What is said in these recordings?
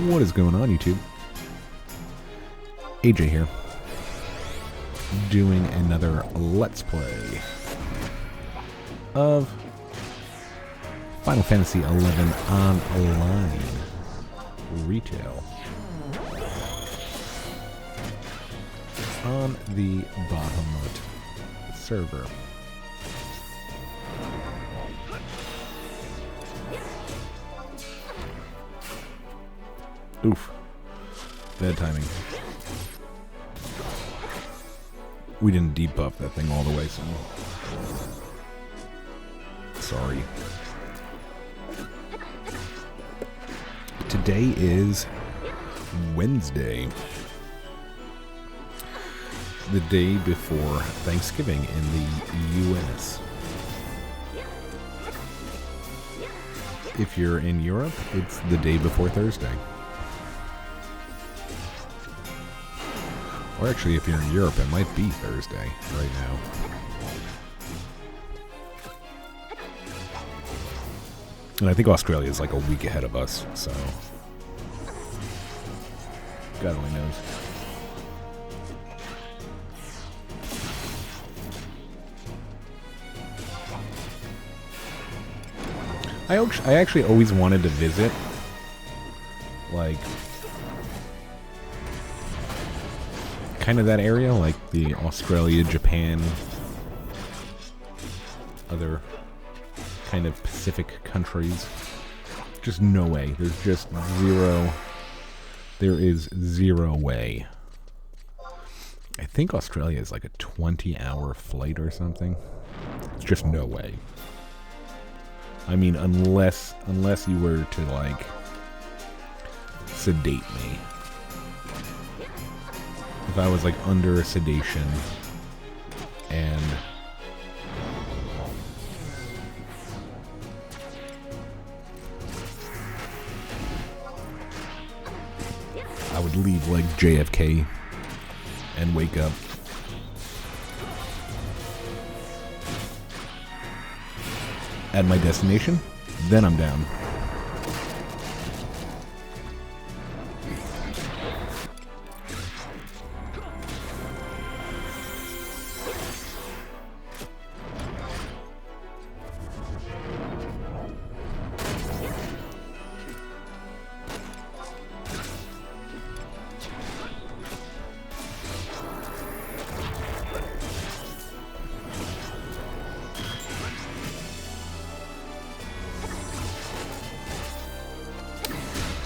What is going on, YouTube? AJ here, doing another Let's Play of Final Fantasy XI Online Retail on the Bahamut server. Oof. Bad timing. We didn't debuff that thing all the way, so... Sorry. Today is Wednesday. The day before Thanksgiving in the U.S. If you're in Europe, it's the day before Thursday. Or actually, if you're in Europe, it might be Thursday right now. And I think Australia is like a week ahead of us, so... God only knows. I actually always wanted to visit, like... kind of that area, like the Australia, Japan, other kind of Pacific countries. Just no way. There's just zero. There is zero way. I think Australia is like a 20-hour flight or something. It's just no way. I mean, unless you were to like sedate me. If I was like under sedation and I would leave like JFK and wake up at my destination, then I'm down.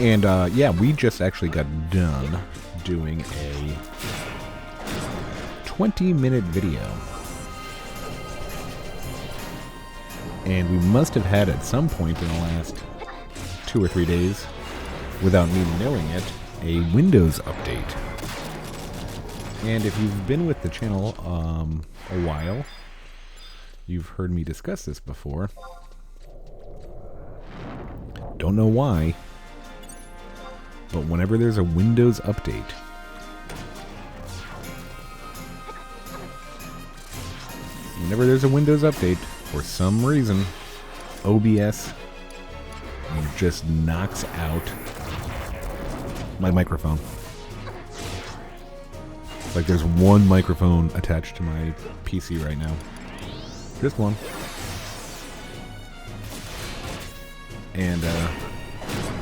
And, yeah, we just actually got done doing a 20-minute video. And we must have had at some point in the last 2 or 3 days, without me knowing it, a Windows update. And if you've been with the channel a while, you've heard me discuss this before. Don't know why. But whenever there's a Windows update, for some reason, OBS just knocks out my microphone. It's like there's one microphone attached to my PC right now. Just one. And,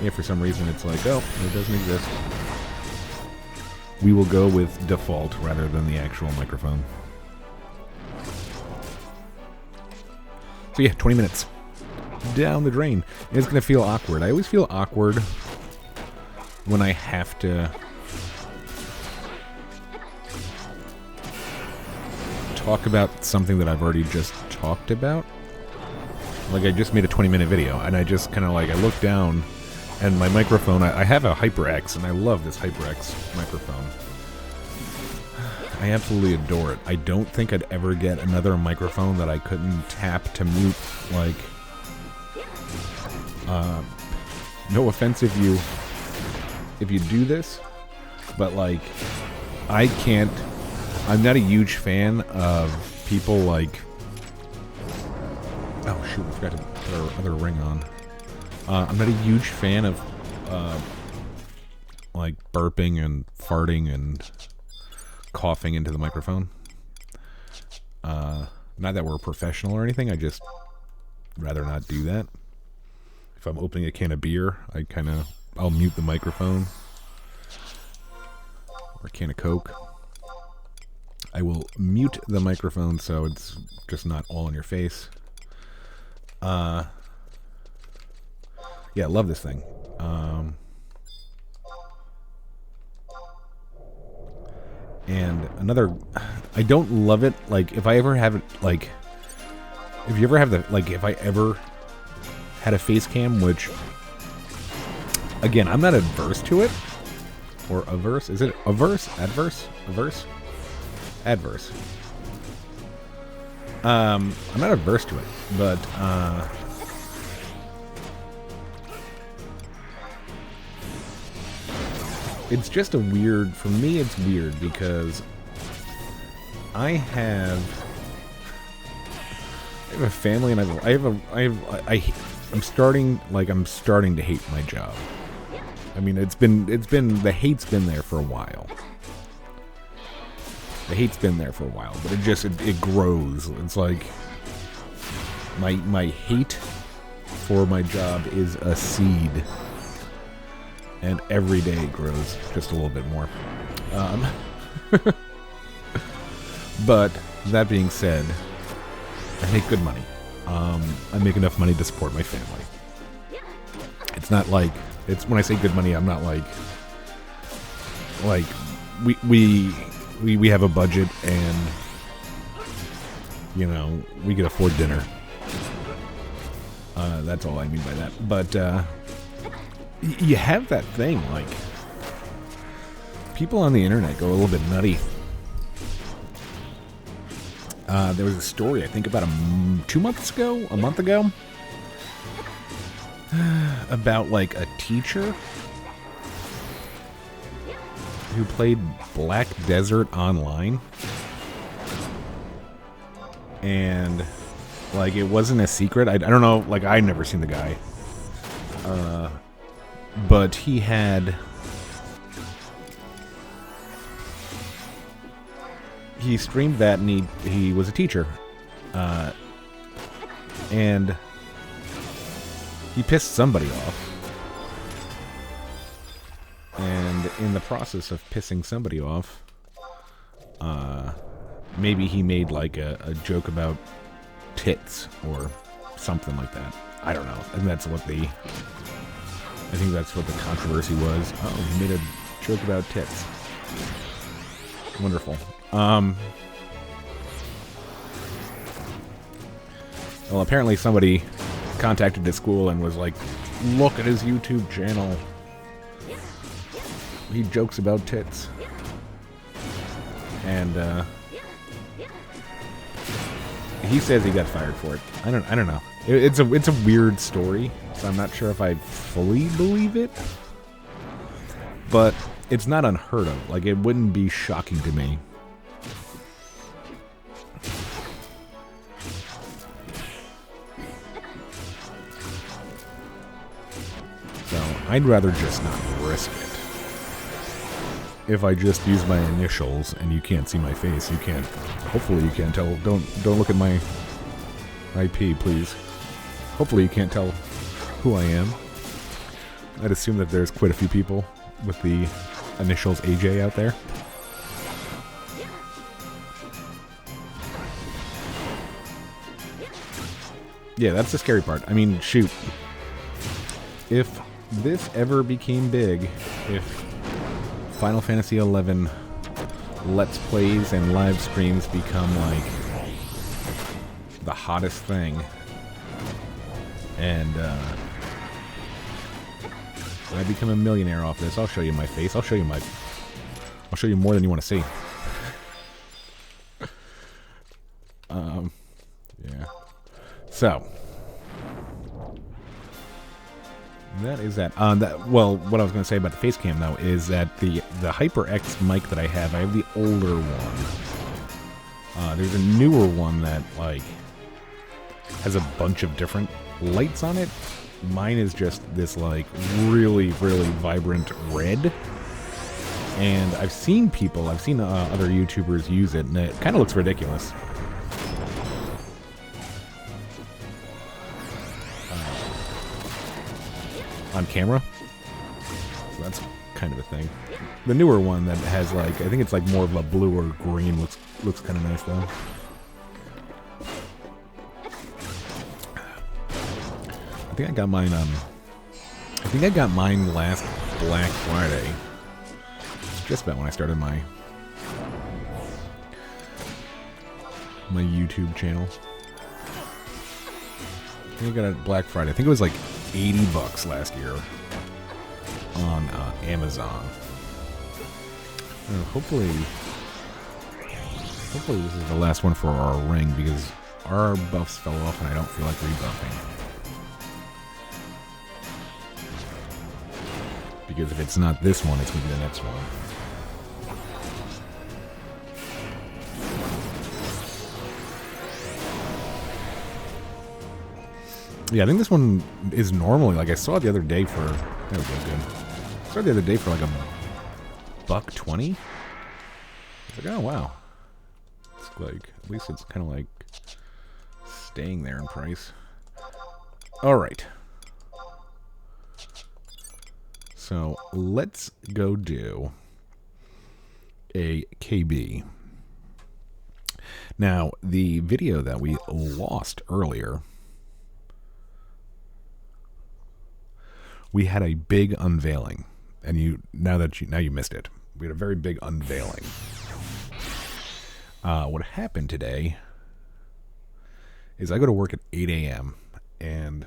yeah, for some reason it's like, oh, it doesn't exist. We will go with default rather than the actual microphone. So yeah, 20 minutes. Down the drain. It's going to feel awkward. I always feel awkward when I have to talk about something that I've already just talked about. Like, I just made a 20-minute video, and I just kind of like, I look down, and my microphone, I have a HyperX, and I love this HyperX microphone. I absolutely adore it. I don't think I'd ever get another microphone that I couldn't tap to mute, like... no offense if you do this, but like, I'm not a huge fan of people like... Oh shoot, I forgot to put our other ring on. I'm not a huge fan of like burping and farting and coughing into the microphone. Not that we're professional or anything, I just rather not do that. If I'm opening a can of beer, I'll mute the microphone. Or a can of Coke. I will mute the microphone so it's just not all in your face. Yeah, I love this thing. And another, I don't love it. Like, if I ever have it, like, if you ever have the, like, if I ever had a face cam, which, again, I'm not adverse to it. Or averse? Is it averse? Adverse? Averse? Adverse. I'm not averse to it, but, it's just a weird, for me it's weird because I have a family and I'm starting to hate my job. I mean, the hate's been there for a while. The hate's been there for a while, but it grows. It's like my hate for my job is a seed. And every day it grows just a little bit more. But that being said, I make good money. I make enough money to support my family. It's not like, when I say good money, I'm not like we have a budget and, you know, we can afford dinner. That's all I mean by that. But, you have that thing, like, people on the internet go a little bit nutty. There was a story, I think about a month ago, about, like, a teacher who played Black Desert Online. And, like, it wasn't a secret. I don't know, like, I'd never seen the guy. But he streamed that, and he was a teacher, and he pissed somebody off, and in the process of pissing somebody off, maybe he made like a joke about tits or something like that. I don't know, and I think that's what the controversy was. Oh, he made a joke about tits. Wonderful. Well, apparently somebody contacted the school and was like, look at his YouTube channel. He jokes about tits. And, he says he got fired for it. I don't know. It's a weird story, so I'm not sure if I fully believe it. But it's not unheard of. Like, it wouldn't be shocking to me. So, I'd rather just not risk it. If I just use my initials and you can't see my face, you can't. Hopefully you can't tell. Don't look at my IP, please. Hopefully you can't tell who I am. I'd assume that there's quite a few people with the initials AJ out there. Yeah, that's the scary part. I mean, shoot. If this ever became big, if Final Fantasy XI Let's Plays and live streams become like the hottest thing, and when I become a millionaire off this, I'll show you my face. I'll show you more than you want to see. Yeah. So that is that. Well, what I was going to say about the face cam though is that the HyperX mic that I have the older one. There's a newer one that like has a bunch of different lights on it. Mine is just this like really, really vibrant red, And I've seen other YouTubers use it, and it kind of looks ridiculous. On camera. So that's kind of a thing. The newer one that has like, I think it's like more of a blue or green, looks kind of nice though. I think I got mine last Black Friday. Just about when I started my YouTube channel. I think I got it Black Friday. I think it was like $80 last year on Amazon. Hopefully this is the last one for our ring, because our buffs fell off and I don't feel like rebuffing. Because if it's not this one, it's going to be the next one. Yeah, I think this one is normally, like I saw it the other day for, there we go, good. I saw it the other day for like $1.20. Like, oh wow. It's like, at least it's kind of like staying there in price. Alright. So let's go do a KB. Now, the video that we lost earlier, we had a big unveiling, and now you missed it. We had a very big unveiling. What happened today is I go to work at 8 a.m. and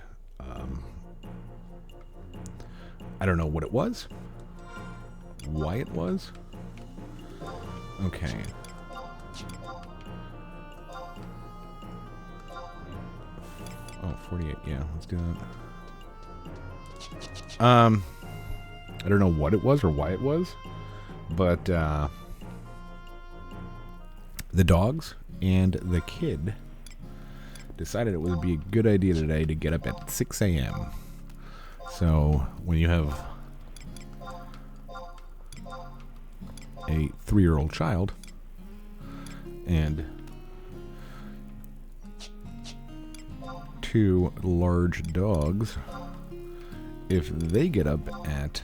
I don't know what it was, why it was. Okay. Oh, 48. Yeah, let's do that. I don't know what it was or why it was, but the dogs and the kid decided it would be a good idea today to get up at 6 a.m. So when you have a 3-year-old child and 2 large dogs, if they get up at,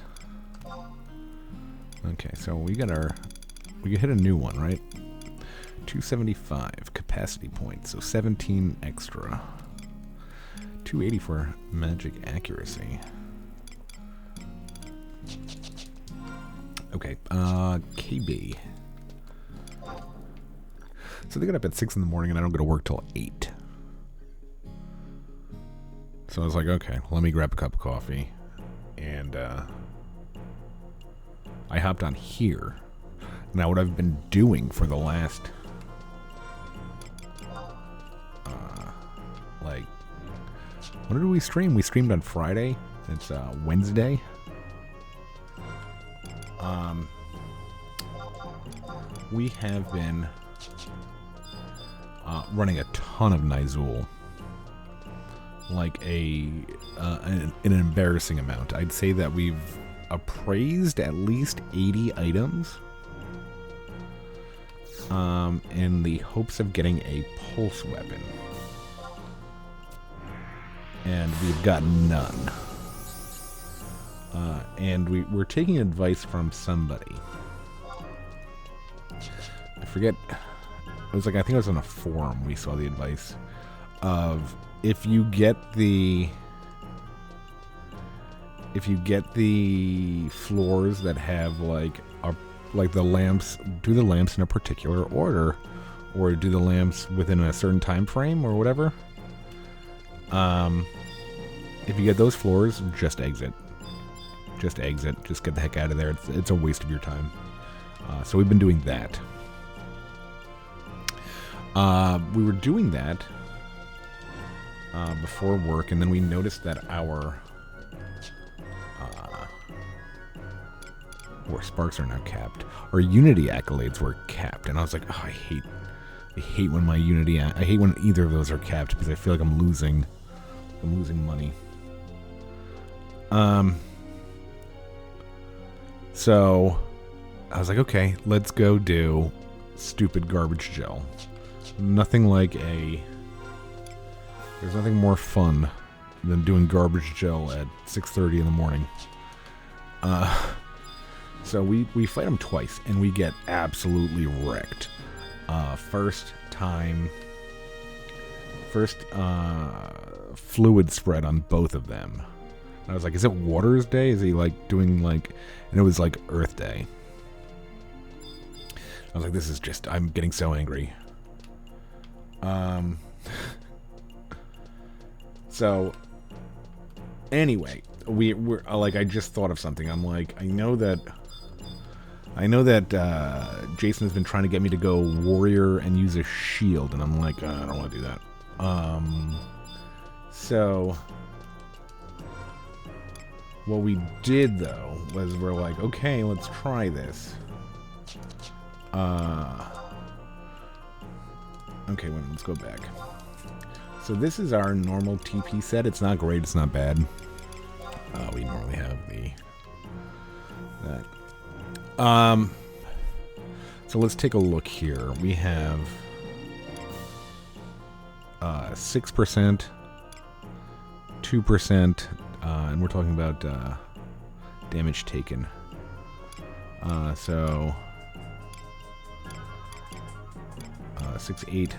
okay, so we hit a new one, right? 275 capacity points, so 17 extra. 280 for magic accuracy. Okay, KB. So they get up at 6 in the morning and I don't go to work till 8. So I was like, okay, let me grab a cup of coffee. And I hopped on here. Now what I've been doing for the last like, when did we stream? We streamed on Friday. It's Wednesday. We have been running a ton of Nyzul. Like an embarrassing amount. I'd say that we've appraised at least 80 items in the hopes of getting a pulse weapon. And we've gotten none. And we're taking advice from somebody. I forget. It was like, I think it was on a forum we saw the advice of, if you get the floors that have like the lamps, do the lamps in a particular order, or do the lamps within a certain time frame or whatever. If you get those floors, just exit. Just exit. Just get the heck out of there. It's a waste of your time. So we've been doing that. We were doing that before work, and then we noticed that our sparks are now capped. Our Unity accolades were capped, and I was like, oh, I hate when my Unity, I hate when either of those are capped, because I feel like I'm losing money. So I was like, okay, let's go do stupid garbage gel. Nothing like a... There's nothing more fun than doing garbage gel at 6:30 in the morning. So we fight him twice, and we get absolutely wrecked. First fluid spread on both of them. And I was like, is it Water's Day? Is he like doing like... And it was like Earth Day. I was like, this is just... I'm getting so angry. So, anyway, we're like, I just thought of something. I'm like, I know that Jason has been trying to get me to go warrior and use a shield, and I'm like, I don't want to do that. So what we did though was we're like, okay, let's try this. Okay, let's go back. So this is our normal TP set. It's not great. It's not bad. We normally have that. So let's take a look here. We have 6%, 2%, and we're talking about damage taken. So 6, 8,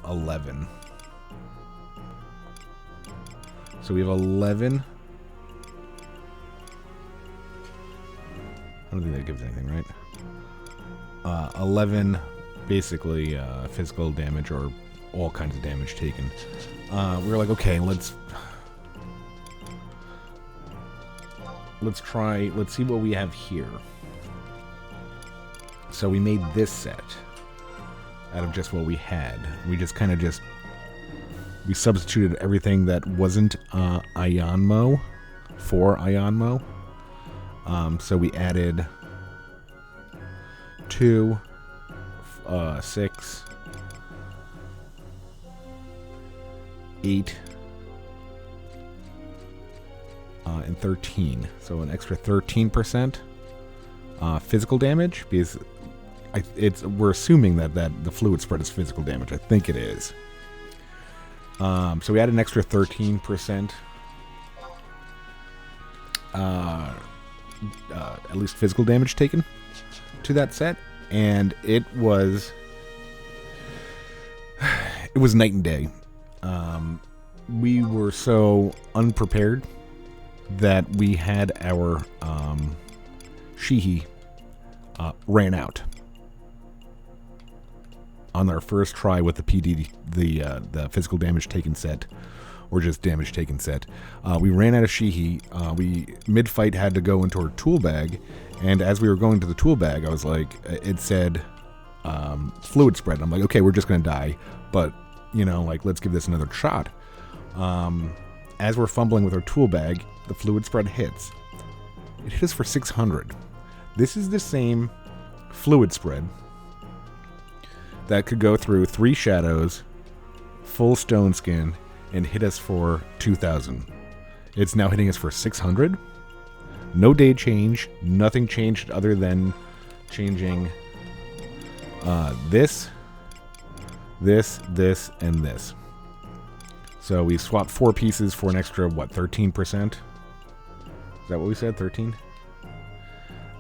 11. So we have 11. I don't think that gives anything, right? 11, basically physical damage or all kinds of damage taken. We were like, okay, let's see what we have here. So we made this set out of just what we had. We just kind of we substituted everything that wasn't Ionmo for Ionmo. So we added 2, 6, 8, and 13. So an extra 13% physical damage, because we're assuming that the fluid spread is physical damage. I think it is. So we added an extra 13%. At least physical damage taken to that set, and it was night and day. We were so unprepared that we had our Shihi ran out on our first try with the PD, the physical damage taken set, or just damage taken set. We ran out of Shihi. We mid-fight had to go into our tool bag, and as we were going to the tool bag, I was like, it said fluid spread. And I'm like, okay, we're just gonna die, but like, let's give this another shot. As we're fumbling with our tool bag, the fluid spread hits. It hit us for 600. This is the same fluid spread that could go through 3 shadows, full stone skin, and hit us for 2,000. It's now hitting us for 600. No day change. Nothing changed other than changing this, and this. So we swapped 4 pieces for an extra, 13%? Is that what we said, 13?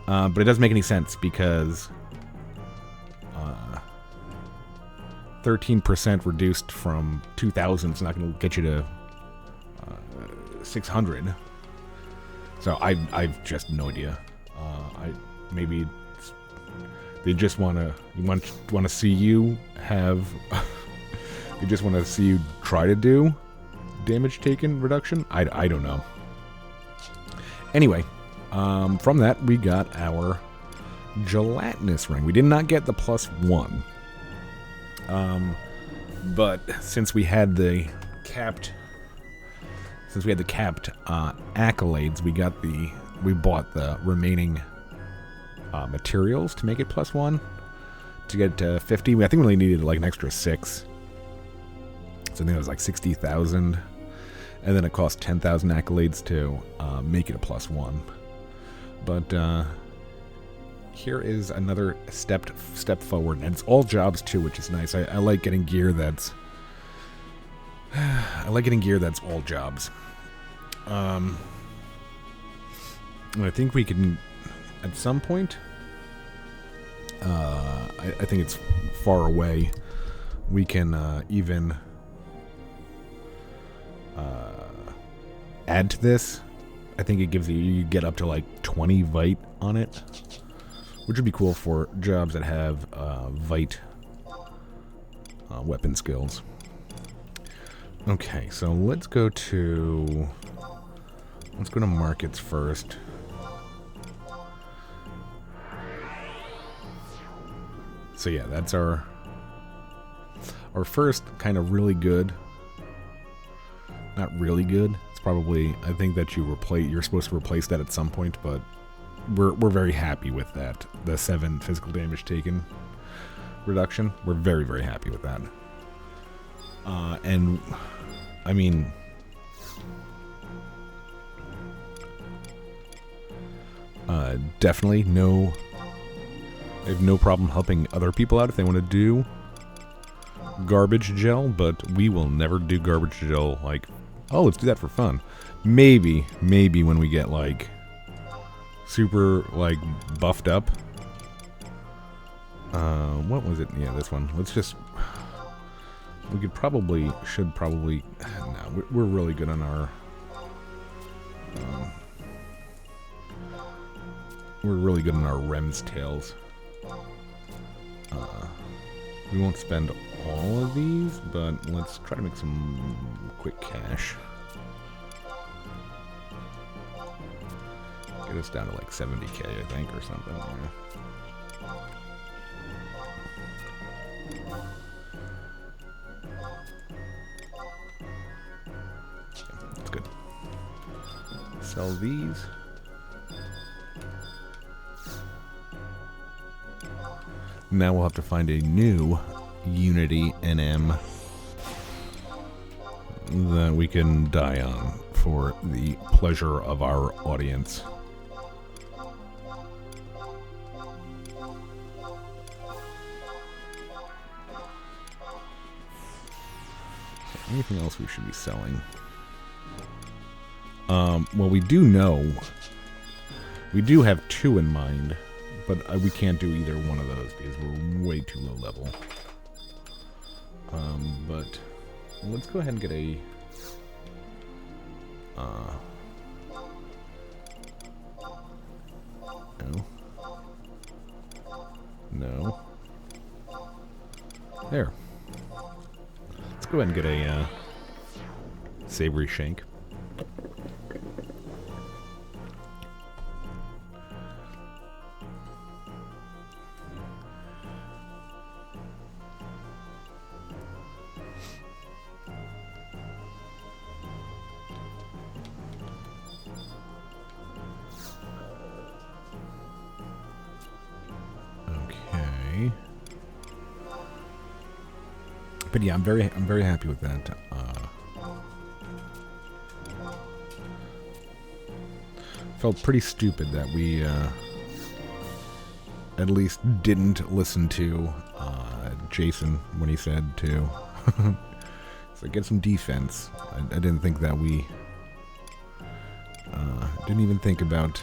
But it doesn't make any sense because 13% reduced from 2,000 is not going to get you to 600. So I've just no idea. Maybe they just want to see you have. They just want to see you try to do damage taken reduction. I don't know. Anyway, from that we got our gelatinous ring. We did not get the +1. But since we had the capped accolades, we bought the remaining materials to make it +1 to get to 50. I think we only needed like an extra 6. So I think it was like 60,000, and then it cost 10,000 accolades to make it a +1. But here is another step forward, and it's all jobs too, which is nice. I like getting gear that's all jobs. And I think we can, at some point, I think it's far away, we can even add to this. I think it gives you get up to like 20 Vite on it, which would be cool for jobs that have Vite weapon skills. Okay, so let's go to markets first. So yeah, that's our first kind of really good. Not really good. It's probably, I think that you're supposed to replace that at some point, but we're very happy with that. The 7 physical damage taken reduction. We're very, very happy with that. And I mean, definitely I have no problem helping other people out if they want to do garbage gel, but we will never do garbage gel like, oh, let's do that for fun. Maybe when we get like super like buffed up. What was it? Yeah, this one. We should probably. No, we're really good on our. We're really good on our Rem's tails. We won't spend all of these, but let's try to make some quick cash. Get us down to like 70k, I think, or something. Yeah. That's good. Sell these. Now we'll have to find a new Unity NM that we can die on for the pleasure of our audience. Anything else we should be selling? Well, we do know. We do have 2 in mind. But we can't do either one of those because we're way too low level. But let's go ahead and get a... No. There. Let's go ahead and get a savory shank. But yeah, I'm very happy with that. Felt pretty stupid that we at least didn't listen to Jason when he said to so get some defense. I didn't think that we didn't even think about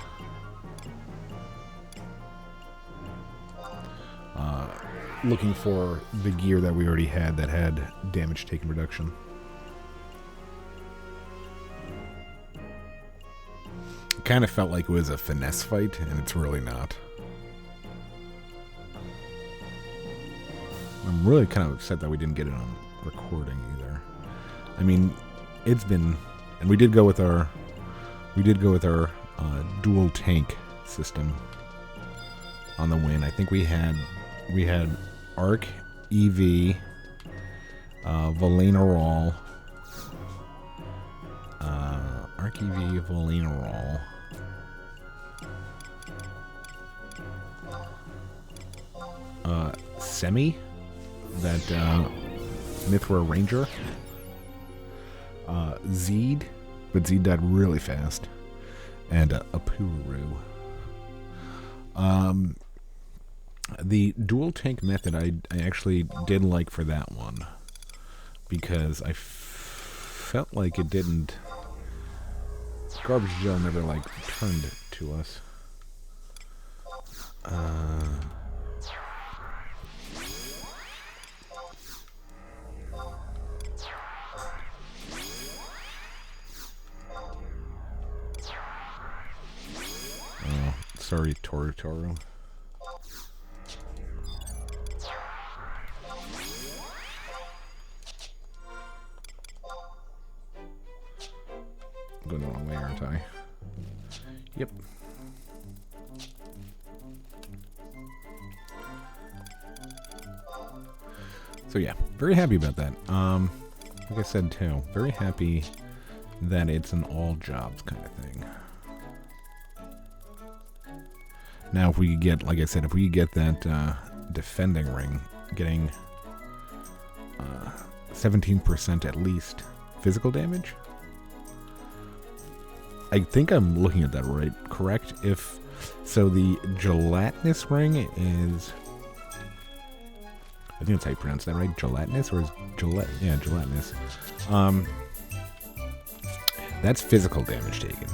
looking for the gear that we already had that had damage taken reduction. It kind of felt like it was a finesse fight, and it's really not. I'm really kind of upset that we didn't get it on recording either. I mean, it's been, and we did go with our dual tank system on the win. I think we had Arc, EV, Valenorol, Arc, EV, Valenorol, Semi, that Mithra Ranger, Zeed, but Zeed died really fast, and Apuru. The dual tank method I actually did like for that one, because I felt like it didn't... Garbage Gel never, like, turned to us. Oh, sorry, Toru. I'm going the wrong way, aren't I? Yep. So yeah, very happy about that. Like I said too, very happy that it's an all jobs kind of thing. Now if we get, like I said, if we get that defending ring, getting 17% at least physical damage. I think I'm looking at that right, correct? If so, the gelatinous ring is... I think that's how you pronounce that, right? Gelatinous, or is yeah, gelatinous. That's physical damage taken.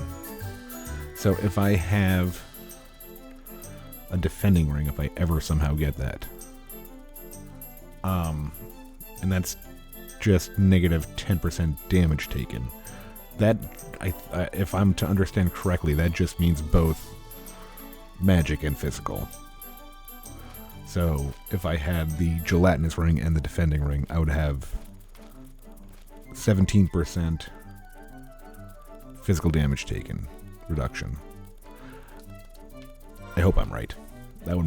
So if I have a defending ring, if I ever somehow get that, and that's just negative 10% damage taken. That, if I'm to understand correctly, that just means both magic and physical. So, if I had the gelatinous ring and the defending ring, I would have 17% physical damage taken reduction. I hope I'm right. That would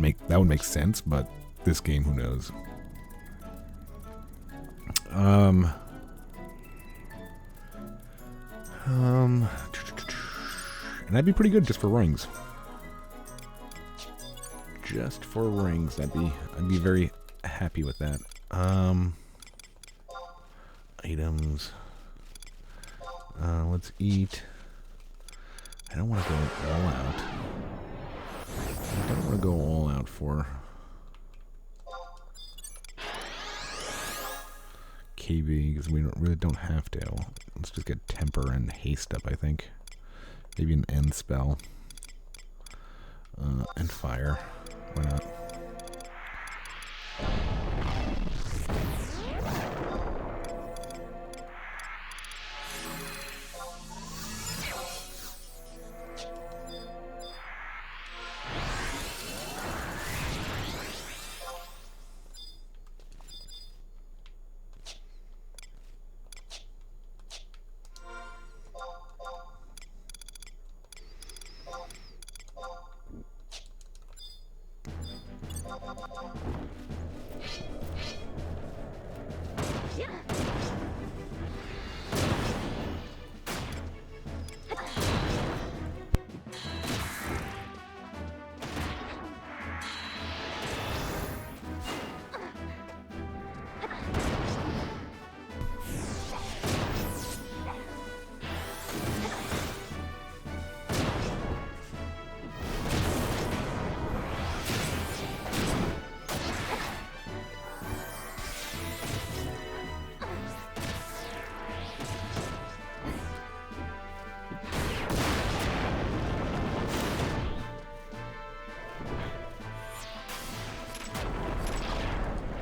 make sense, but this game, who knows? And that'd be pretty good just for rings. Just for rings, I'd be very happy with that. Items. Let's eat. I don't want to go all out. I don't want to go all out for KB, because we really don't have to. Let's just get temper and haste up, I think. Maybe an end spell. And fire. Why not?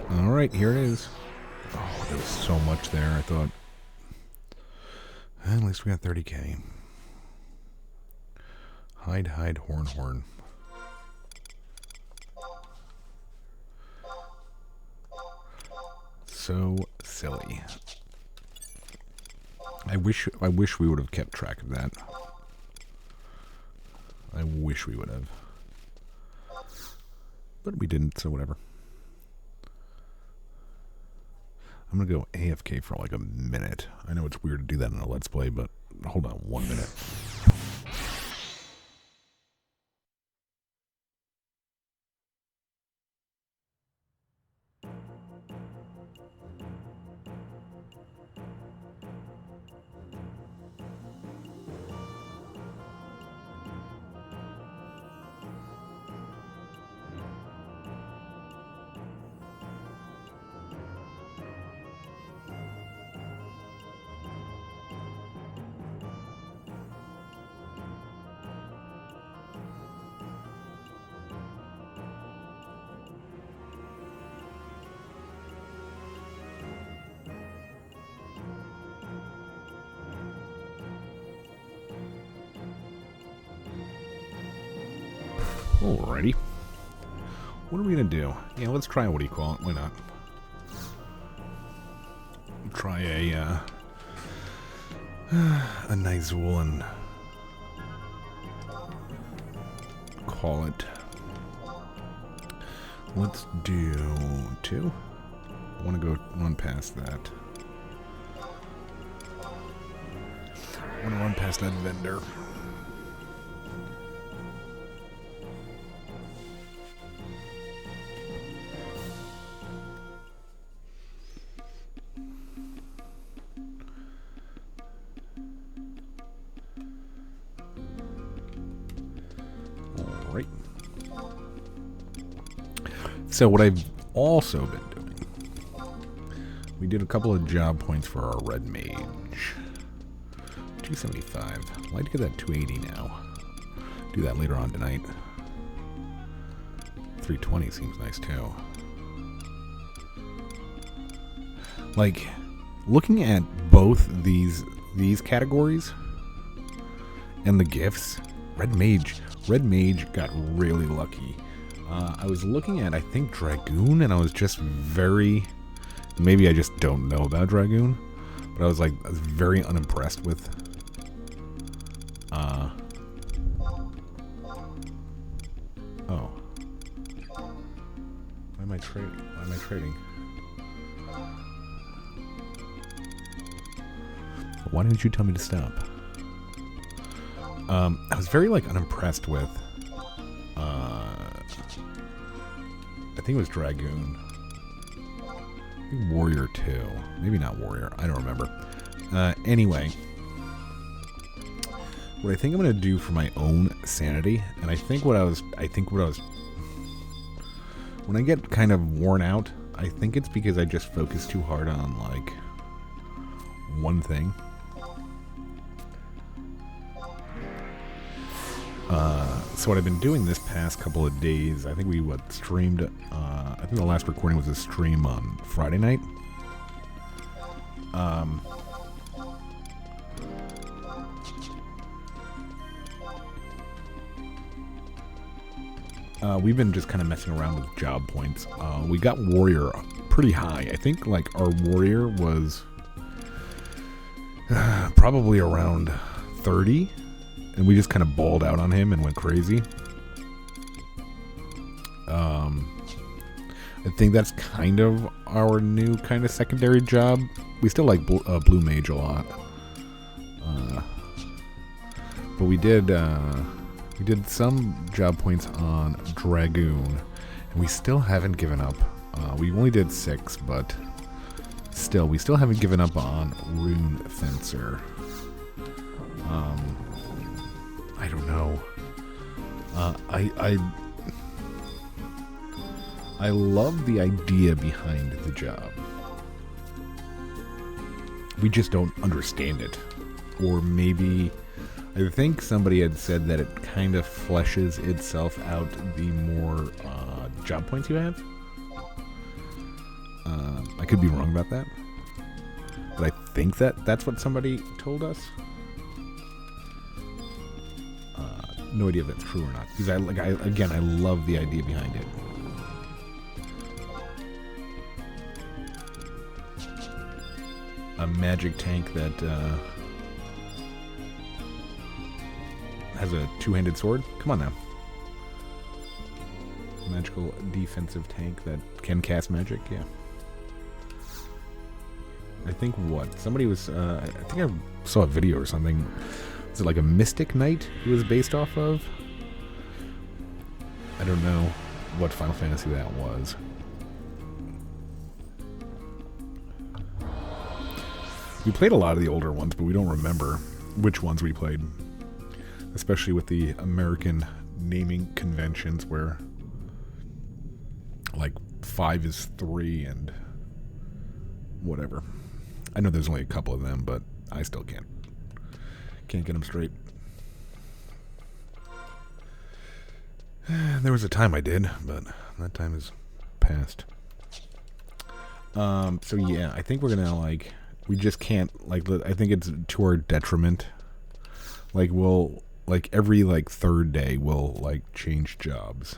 Alright, here it is. Oh, there was so much there, I thought. At least we got 30k. Hide, horn. So silly. I wish we would have kept track of that. I wish we would have. But we didn't, so whatever. I'm gonna go AFK for like a minute. I know it's weird to do that in a Let's Play, but hold on 1 minute. Alrighty. What are we gonna do? Yeah, let's try, what do you call it? Why not? Try a Nyzul and call it. Let's do 2. I want to go run past that. I want to run past that vendor. All right. So what I've also been doing, we did a couple of job points for our red mage. 275. I'd like to get that 280 now. Do that later on tonight. 320 seems nice too. Like, looking at both these categories and the gifts, red mage got really lucky. I was looking at, I think, Dragoon, and I was just very... Maybe I just don't know about Dragoon, but I was very unimpressed with... Oh. Why am I trading? Why didn't you tell me to stop? I was very, unimpressed with... I think it was Dragoon. Maybe Warrior 2. Maybe not Warrior. I don't remember. Anyway. What I think I'm going to do for my own sanity, and I think what I was... When I get kind of worn out, I think it's because I just focus too hard on, one thing. So what I've been doing this past couple of days, I think we streamed, I think the last recording was a stream on Friday night. We've been just kind of messing around with job points. We got Warrior pretty high. I think our Warrior was probably around 30. And we just kind of balled out on him and went crazy. I think that's kind of our new kind of secondary job. We still like Blue Mage a lot. But we did some job points on Dragoon. And we still haven't given up. We only did 6, but still, we still haven't given up on Rune Fencer. I don't know. I love the idea behind the job. We just don't understand it. Or maybe, I think somebody had said that it kind of fleshes itself out the more job points you have. I could be wrong about that. But I think that's what somebody told us. No idea if that's true or not. Because I love the idea behind it. A magic tank that has a two-handed sword. Come on now. Magical defensive tank that can cast magic. Yeah. I think somebody was. I think I saw a video or something. Is it like a Mystic Knight he was based off of? I don't know what Final Fantasy that was. We played a lot of the older ones, but we don't remember which ones we played. Especially with the American naming conventions where 5 is 3 and whatever. I know there's only a couple of them, but I still can't get them straight. There was a time I did, but that time is past. So yeah, I think we're gonna we just can't I think it's to our detriment. We'll like every like third day we'll like change jobs.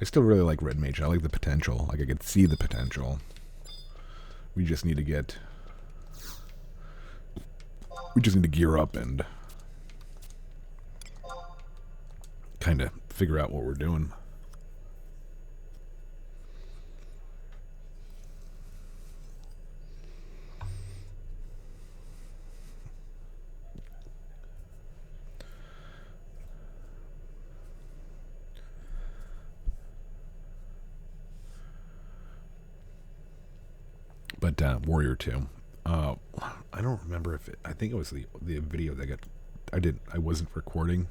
I still really like Red Mage. I like the potential. Like I could see the potential. We just need to gear up and kind of figure out what we're doing. But Warrior 2. I don't remember if I think it was the video that I wasn't recording.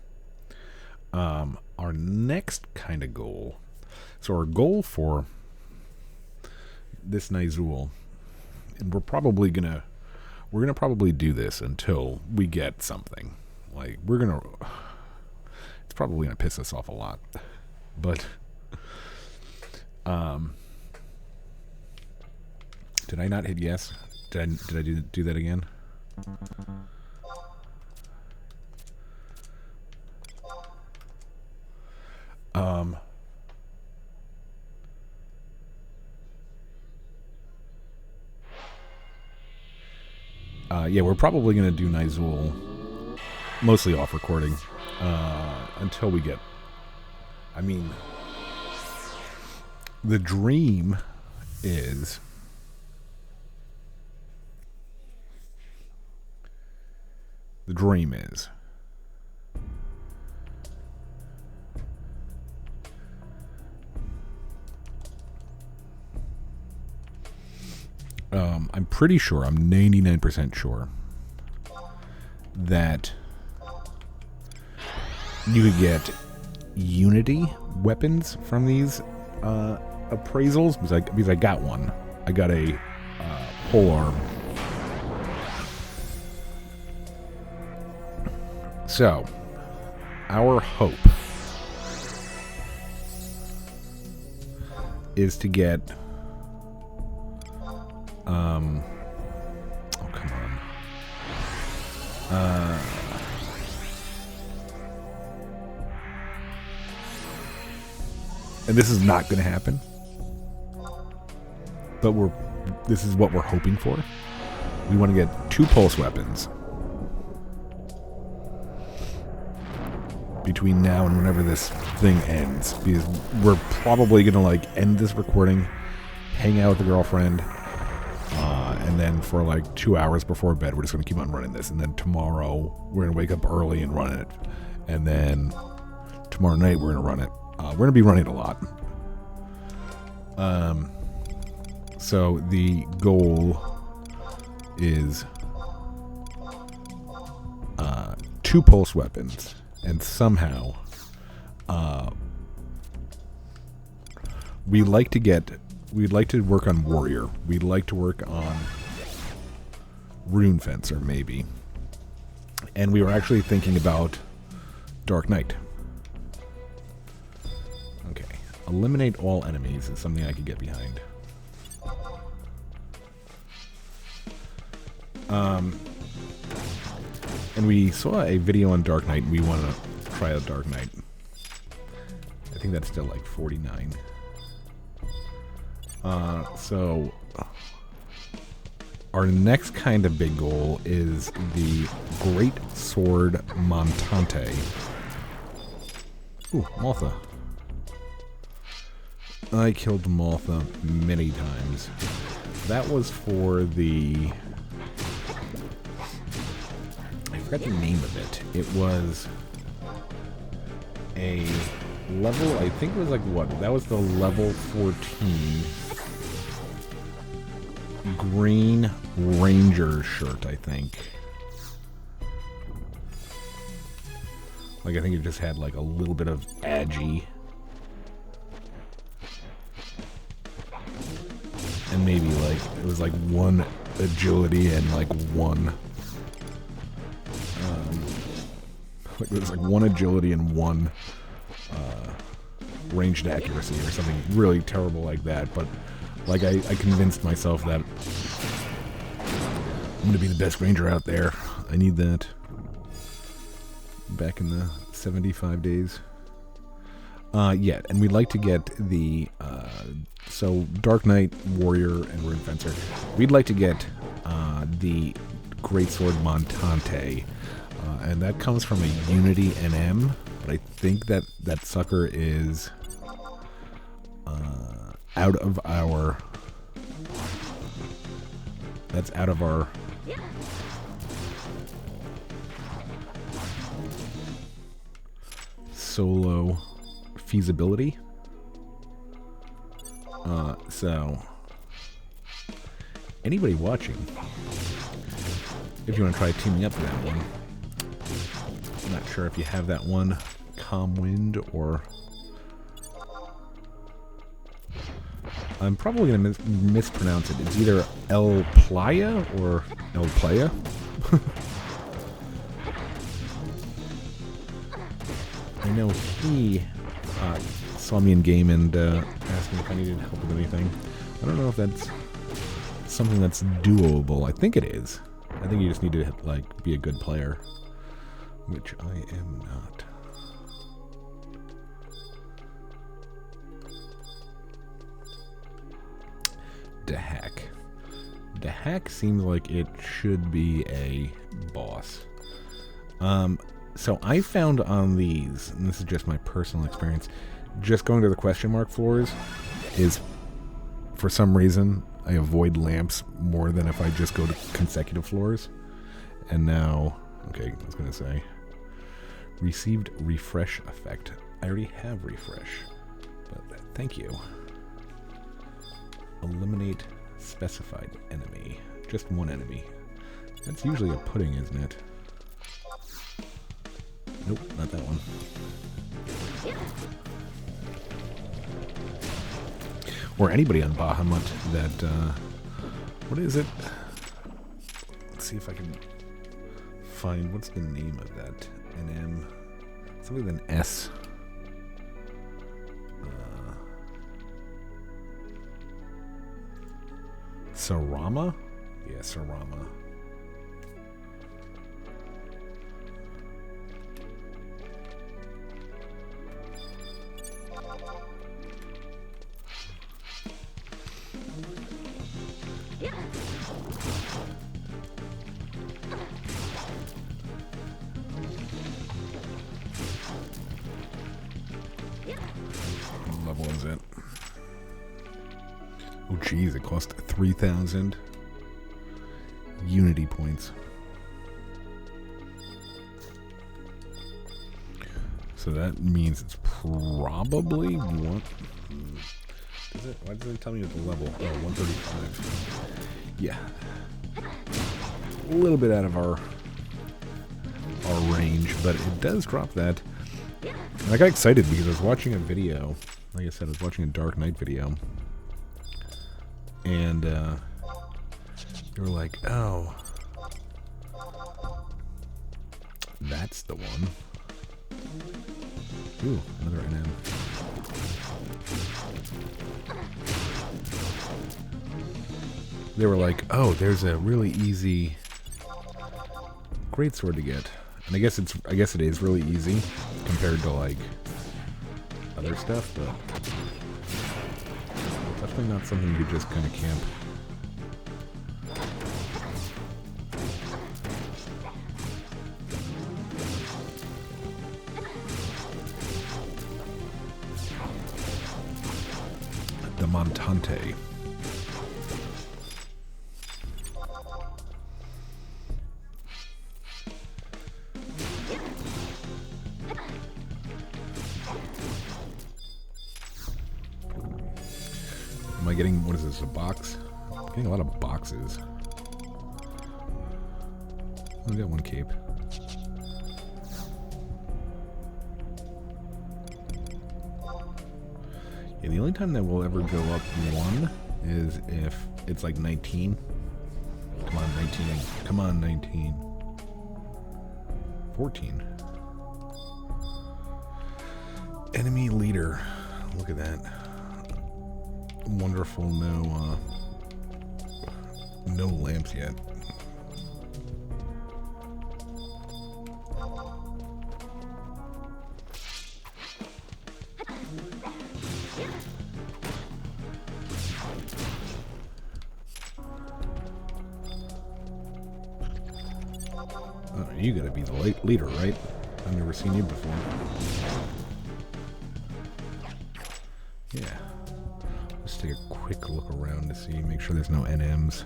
Our next kind of goal. So our goal for this Nyzul, and we're gonna probably do this until we get something. Like it's probably gonna piss us off a lot, but did I not hit yes? Did I do that again? Yeah, we're probably going to do Nyzul mostly off recording until we get... I mean, the dream is... I'm pretty sure, I'm 99% sure that you could get Unity weapons from these appraisals, because I got one. I got a polearm. So, our hope is to get oh, come on. And this is not going to happen, but this is what we're hoping for. We want to get 2 pulse weapons between now and whenever this thing ends, because we're probably going to like end this recording, hang out with the girlfriend, and then for like 2 hours before bed we're just going to keep on running this, and then tomorrow we're going to wake up early and run it, and then tomorrow night we're going to run it. We're going to be running a lot. So the goal is 2 pulse weapons, and somehow we'd like to work on Warrior. We'd like to work on Rune Fencer, maybe. And we were actually thinking about Dark Knight. Okay. Eliminate all enemies is something I could get behind. And we saw a video on Dark Knight, and we want to try out Dark Knight. I think that's still like 49. So our next kind of big goal is the Great Sword Montante. Ooh, Maltha. I killed Maltha many times. That was for the... I forgot the name of it. It was a level, I think it was like what? That was the level 14 Green Ranger shirt, I think. Like, I think it just had like a little bit of agi. And maybe like, it was like 1 agility and like 1... like it was like 1 agility and 1 ranged accuracy or something really terrible like that. But like I convinced myself that I'm gonna be the best ranger out there. I need that. Back in the 75 days. Yeah, and we'd like to get the, so Dark Knight, Warrior, and Rune Fencer. We'd like to get the Greatsword Montante, and that comes from a Unity NM, but I think that that sucker is out of our, that's out of our solo feasibility. So anybody watching, if you want to try teaming up for that one, I'm not sure if you have that one, Calm Wind, or I'm probably going to mispronounce it. It's either El Playa or El Playa. I know he saw me in game and asked me if I needed help with anything. I don't know if that's something that's doable. I think it is. I think you just need to like be a good player, which I am not. Dahak seems like it should be a boss. So I found on these, and this is just my personal experience, just going to the question mark floors is, for some reason, I avoid lamps more than if I just go to consecutive floors. And now, okay, I was going to say, received refresh effect. I already have refresh, but thank you. Eliminate specified enemy. Just one enemy. That's usually a pudding, isn't it? Nope, not that one. Or anybody on Bahamut that, what is it? Let's see if I can find, what's the name of that? NM, something with an S. Sarama? Yeah, Sarama. What level is it? Oh geez, it cost 3,000 Unity points. So that means it's probably one. Is it? Why does it tell me the level? Oh, 135. Yeah. A little bit out of our range, but it does drop that. And I got excited because I was watching a video. Like I said, I was watching a Dark Knight video. And they were like, oh, that's the one. Ooh, another NM. They were like, oh, there's a really easy greatsword to get. And I guess it is really easy compared to like other stuff, but definitely not something you could just kind of camp. The Montante. Am I getting, what is this, a box? I'm getting a lot of boxes. I got one cape. Yeah, the only time that we'll ever go up one is if it's like 19. Come on, 19. Come on, 19. 14. Enemy leader. Look at that. Wonderful, no lamps yet. You gotta be the leader, right? I've never seen you before. Yeah. Just take a quick look around to see, make sure there's no NMs.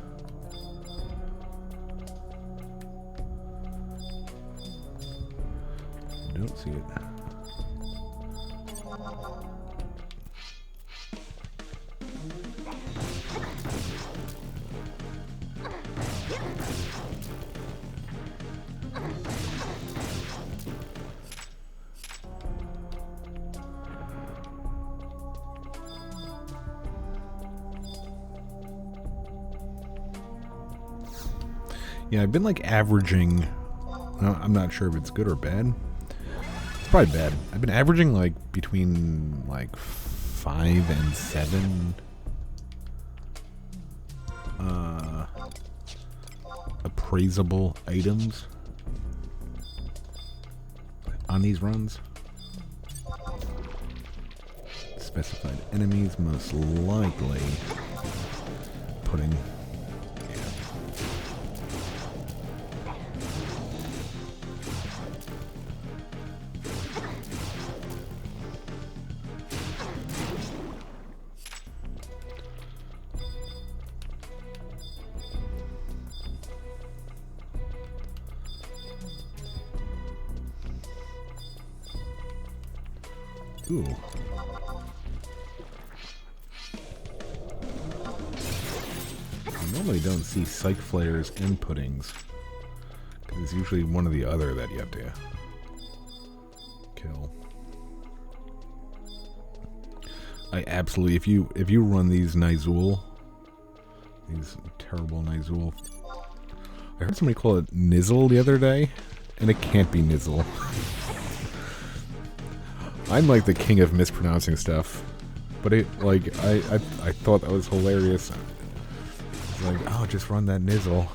Don't see it. Yeah, I've been like averaging, I'm not sure if it's good or bad. It's probably bad. I've been averaging like between like 5 and 7 appraisable items on these runs. Specified enemies most likely putting. Ooh. I normally don't see psych flares and puddings, because it's usually one or the other that you have to kill. I absolutely, if you run these Nyzul, these terrible Nyzul, I heard somebody call it Nyzul the other day, and it can't be Nyzul. I'm like the king of mispronouncing stuff, but I thought that was hilarious. It's like, oh, just run that Nyzul.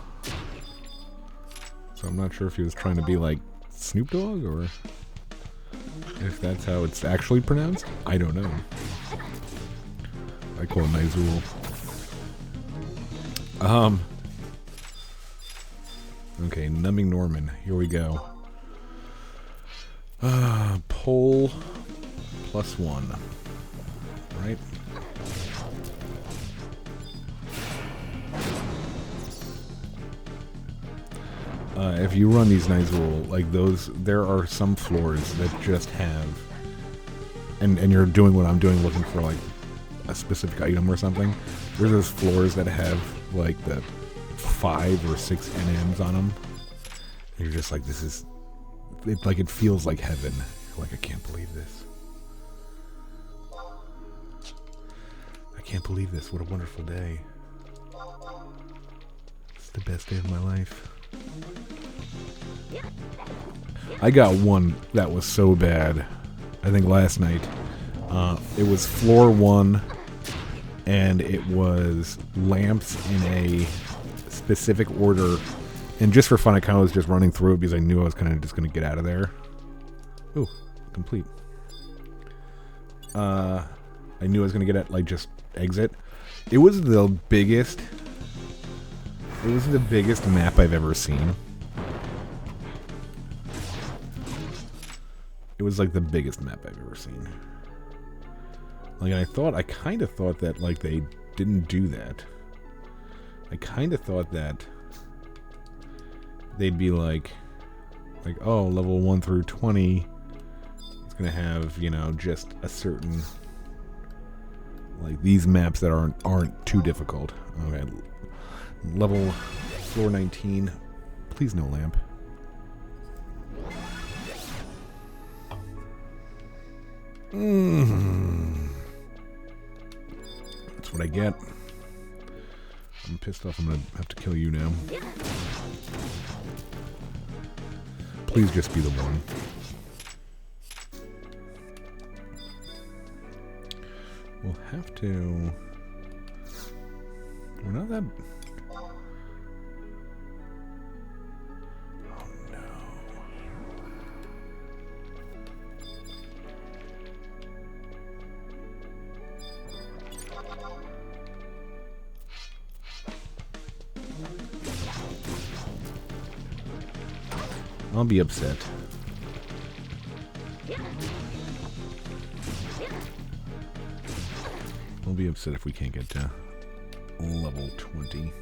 So I'm not sure if he was trying to be like Snoop Dogg or if that's how it's actually pronounced. I don't know. I call it Nyzul. Okay, Numbing Norman. Here we go. Pole +1, right? If you run these Nyzul, like those, there are some floors that just have, and you're doing what I'm doing, looking for like a specific item or something. There's those floors that have like the 5 or 6 NMs on them. And you're just like, this is, it feels like heaven. You're like, I can't believe this. I can't believe this. What a wonderful day. It's the best day of my life. I got one that was so bad. I think last night. It was floor 1, and it was lamps in a specific order. And just for fun, I kind of was just running through it because I knew I was kind of just going to get out of there. Ooh, complete. I knew I was going to get at, like, just exit. It was the biggest... It was the biggest map I've ever seen. It was, like, the biggest map I've ever seen. Like, I kind of thought that, like, they didn't do that. I kind of thought that they'd be like, oh, level 1 through 20, it's gonna have, you know, just a certain, like, these maps that aren't too difficult. Okay, level floor 19, please no lamp. That's what I get. I'm pissed off. I'm gonna have to kill you now. Please just be the one. We'll have to... We're not that... Oh no. I'll be upset. I'll be upset if we can't get to level 20.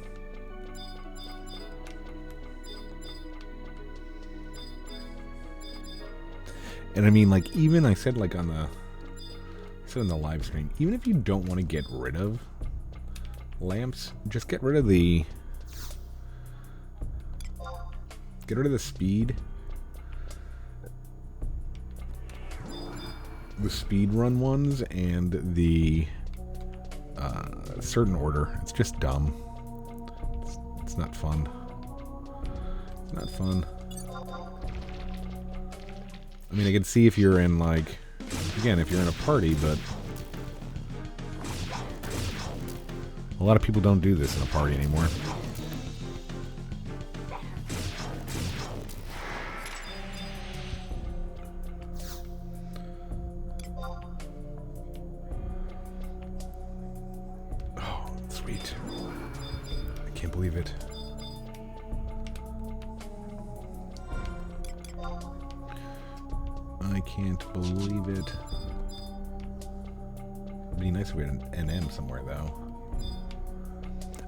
And I mean, like, even I said, like, on the live stream, even if you don't want to get rid of lamps, just get rid of the speed. The speed run ones and the certain order. It's just dumb. It's not fun. It's not fun. I mean, I can see if you're in, like, again, if you're in a party, but a lot of people don't do this in a party anymore. Oh, sweet. I can't believe it. I can't believe it. It'd be nice if we had an M somewhere, though.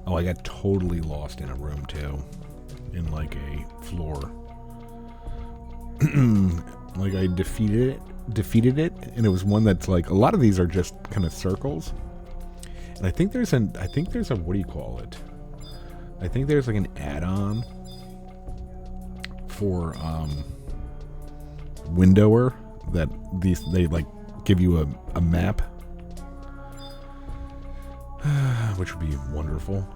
Oh, I got totally lost in a room, too. In, like, a floor. Like, I defeated it, and it was one that's, like, a lot of these are just kind of circles. And I think there's a, what do you call it? I think there's, like, an add-on for, Windower that they like give you a map, which would be wonderful.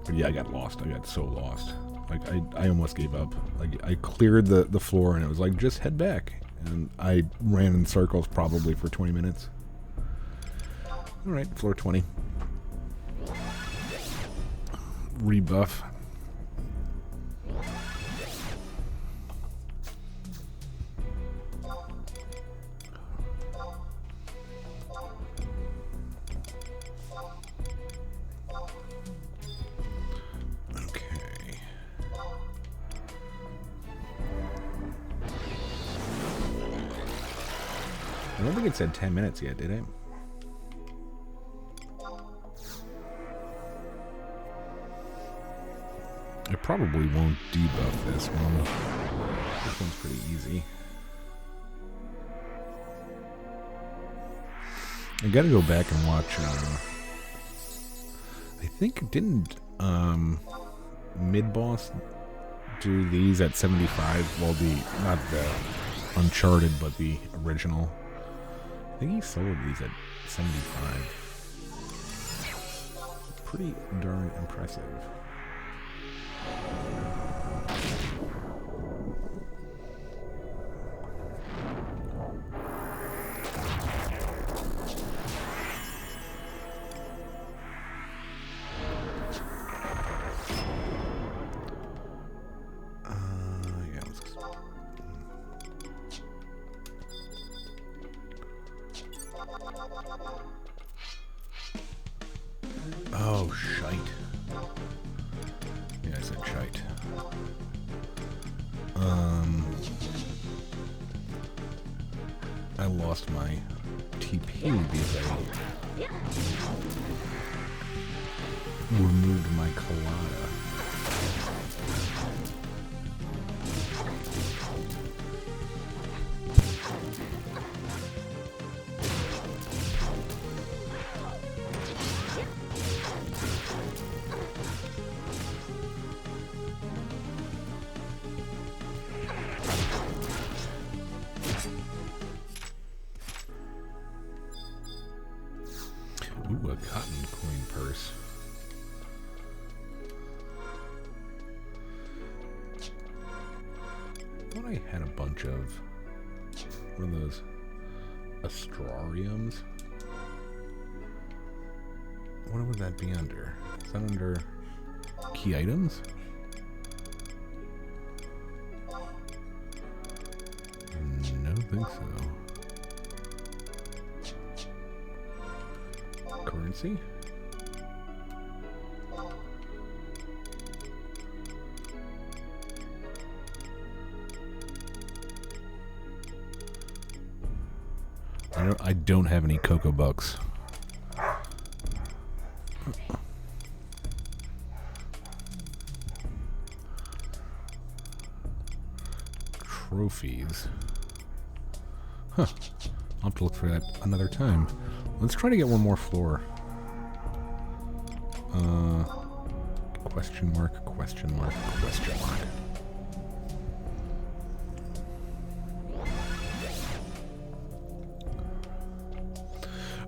But yeah, I got lost. I got so lost. Like I almost gave up. Like I cleared the floor and it was like, just head back. And I ran in circles probably for 20 minutes. All right, floor 20. Rebuff. I don't think it said 10 minutes yet, did it? I probably won't debuff this one. This one's pretty easy. I gotta go back and watch, I think, didn't, mid-boss do these at 75? Well, not the Uncharted, but the original. I think he sold these at 75. Pretty darn impressive. Oh, shite. Yeah, I said shite. I lost my TP because I removed my colada. Ooh, a cotton coin purse. I thought I had a bunch of, what are those, astrariums? What would that be under? Is that under key items? No, I don't think so. Currency? I don't have any Cocoa Bucks. Trophies. Huh. I'll have to look for that another time. Let's try to get one more floor. Question mark, question mark, question mark.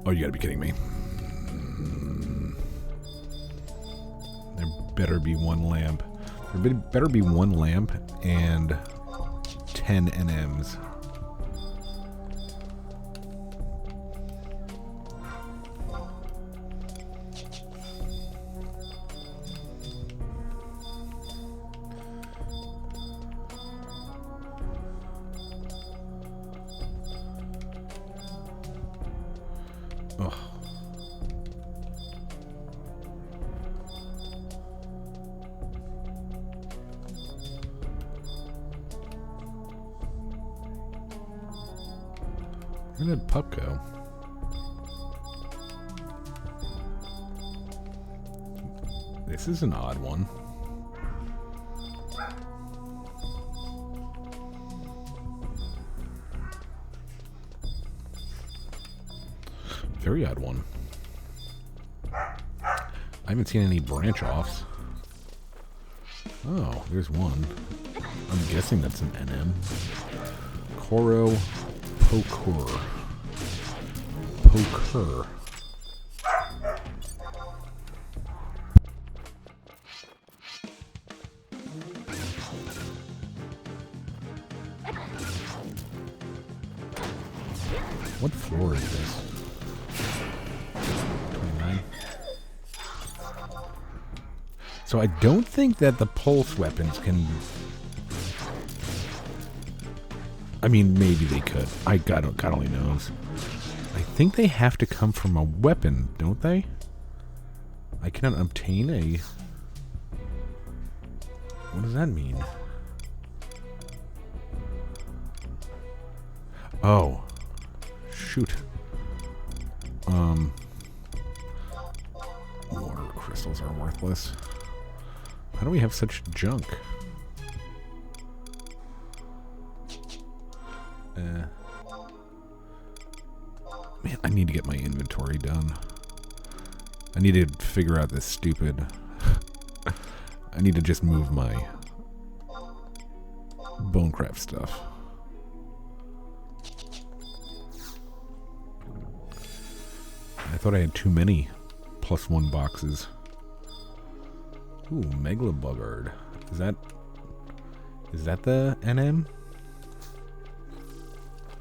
Oh, you gotta be kidding me. There better be one lamp. There better be one lamp and 10 NMs. Ugh. Where did Pup go? This is an odd one. Very odd one. I haven't seen any branch offs. Oh, there's one. I'm guessing that's an NM. Koro Pokur. Pokur. What floor is this? 29. So I don't think that the pulse weapons can... I mean, maybe they could. God only knows. I think they have to come from a weapon, don't they? I cannot obtain a... What does that mean? Oh. Shoot. Water crystals are worthless. How do we have such junk? Man, I need to get my inventory done. I need to figure out this stupid... I need to just move my bonecraft stuff. I thought I had too many +1 boxes. Ooh, Megalobugard. Is that the NM?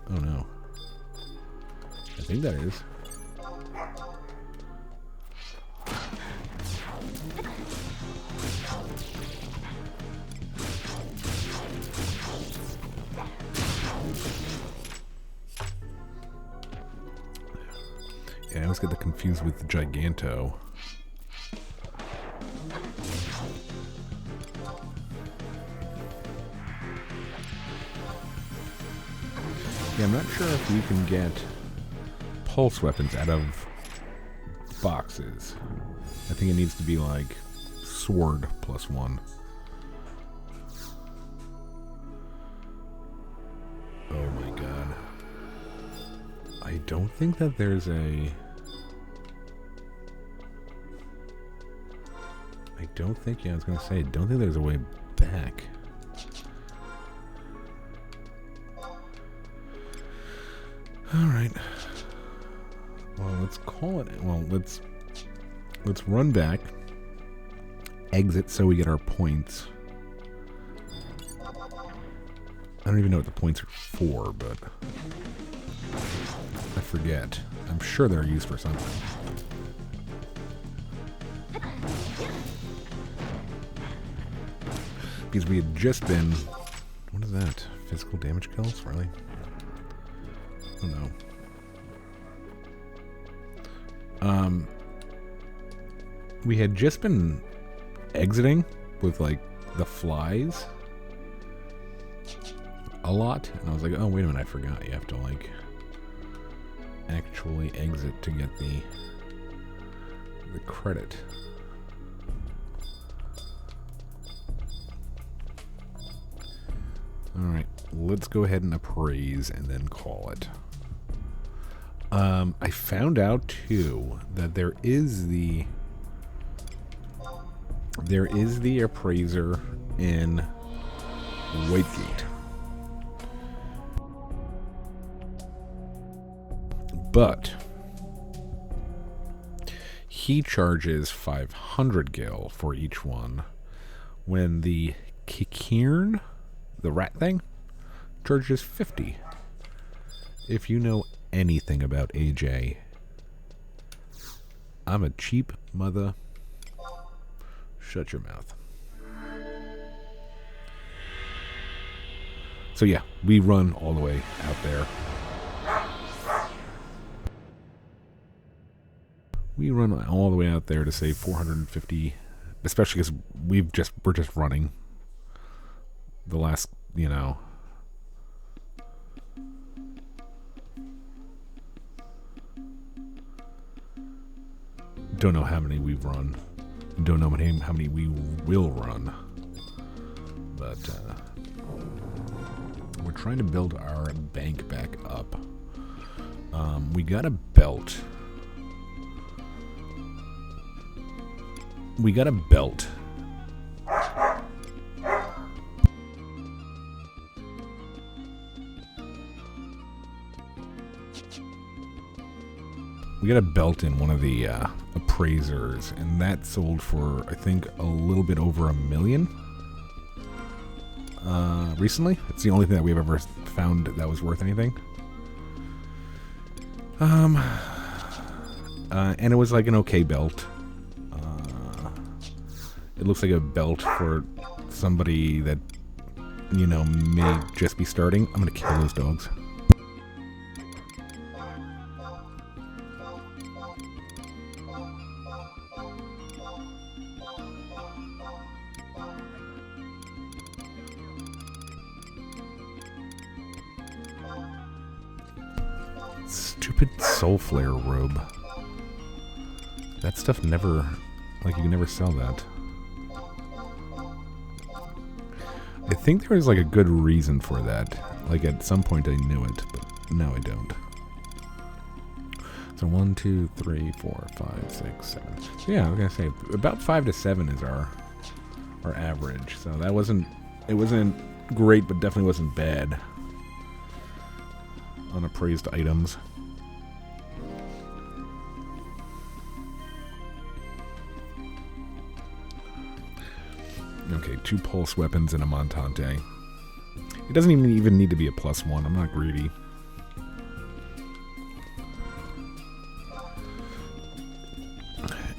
Oh no. I think that is. Yeah, I always get confused with Giganto. Yeah, I'm not sure if you can get pulse weapons out of boxes. I think it needs to be like sword +1. Oh my god. I don't think that there's a... I don't think, yeah, I was going to say, I don't think there's a way back. Alright. Well, let's call it... Well, let's run back. Exit so we get our points. I don't even know what the points are for, but... I forget. I'm sure they're used for something. Because we had just been... What is that? Physical damage kills? Really? Oh no. We had just been exiting with like the flies a lot, and I was like, oh wait a minute, I forgot. You have to like actually exit to get the credit. Alright, let's go ahead and appraise and then call it. I found out too that there is the appraiser in Whitegate. But he charges 500 gil for each one, when the Kikirn, the rat thing, charges 50. If you know anything about AJ, I'm a cheap mother. Shut your mouth. So yeah, we run all the way out there. We run all the way out there to save 450, especially because we're just running the last, you know, don't know how many we've run, don't know how many we will run, but we're trying to build our bank back up. We got a belt. We got a belt. We got a belt in one of the appraisers, and that sold for, I think, a little bit over $1 million. Recently. It's the only thing that we've ever found that was worth anything. And it was like an okay belt. It looks like a belt for somebody that, you know, may just be starting. I'm gonna kill those dogs. Stupid soul flare robe. That stuff never, like, you can never sell that. I think there was like a good reason for that. Like at some point I knew it, but now I don't. So 1, 2, 3, 4, 5, 6, 7. So yeah, I was gonna say about 5 to 7 is our average. So that wasn't great, but definitely wasn't bad on appraised items. Okay, 2 pulse weapons and a Montante. It doesn't even need to be a +1. I'm not greedy.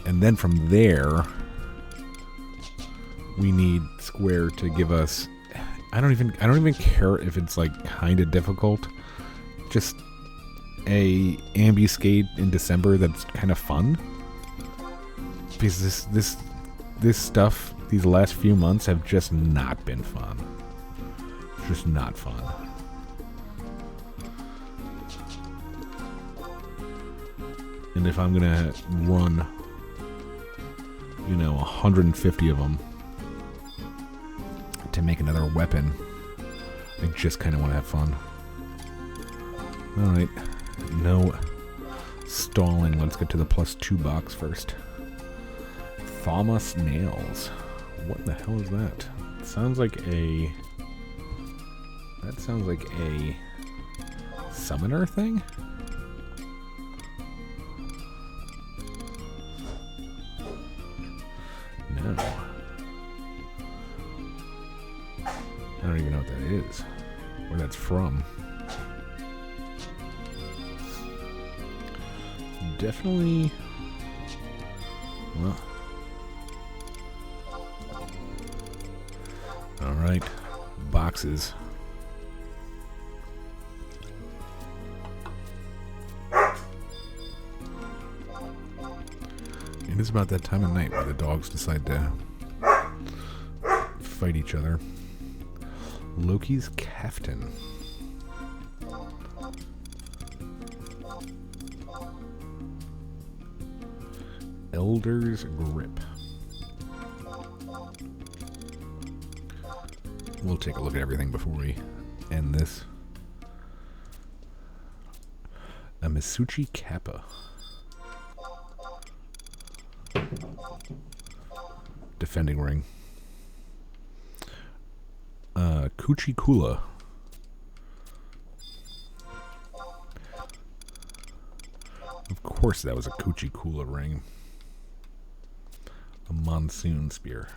And then from there, we need Square to give us. I don't even care if it's like kind of difficult. Just a ambuscade in December that's kind of fun. Because this stuff, these last few months have just not been fun. Just not fun. And if I'm gonna run, you know, 150 of them to make another weapon, I just kind of want to have fun. Alright, no stalling. Let's get to the +2 box first. Thomas Nails. What the hell is that? It sounds like a... That sounds like a summoner thing? No. I don't even know what that is. Where that's from. Definitely... Well... Alright. Boxes. It is about that time of night where the dogs decide to fight each other. Loki's Kaftan. Elder's Grip. We'll take a look at everything before we end this. A Misuchi Kappa. Defending ring. Kuchikula. Of course that was a Kuchikula ring. A Monsoon Spear.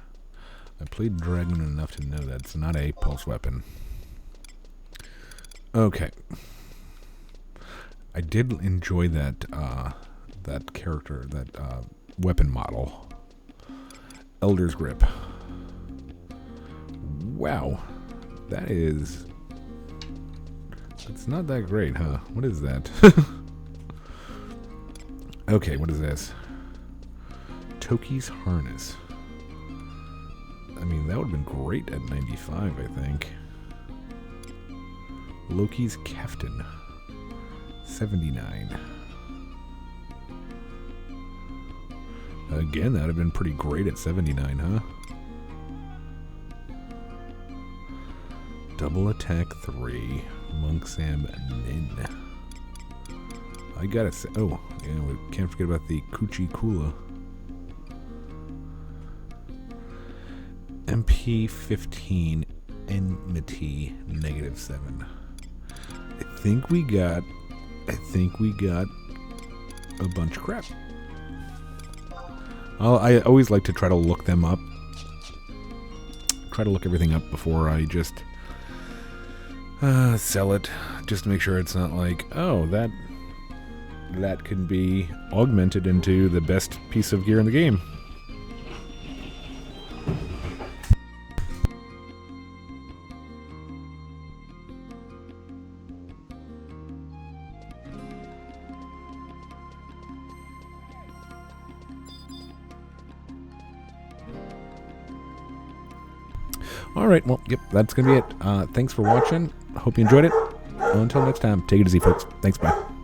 I played Dragon enough to know that it's not a pulse weapon. Okay. I did enjoy that that character, that weapon model. Elder's Grip. Wow. That is... It's not that great, huh? What is that? Okay, what is this? Toki's Harness. I mean, that would have been great at 95, I think. Loki's Keftin. 79. Again, that would have been pretty great at 79, huh? Double Attack 3. Monk Sam Nin. I gotta say... Oh, yeah, we can't forget about the Kuchikula. MP15 Enmity -7. I think we got a bunch of crap. I always like to try to look them up. Try to look everything up before I just sell it, just to make sure it's not like, oh, that can be augmented into the best piece of gear in the game. Alright, well, yep, that's going to be it. Thanks for watching. Hope you enjoyed it. Until next time, take it easy, folks. Thanks, bye.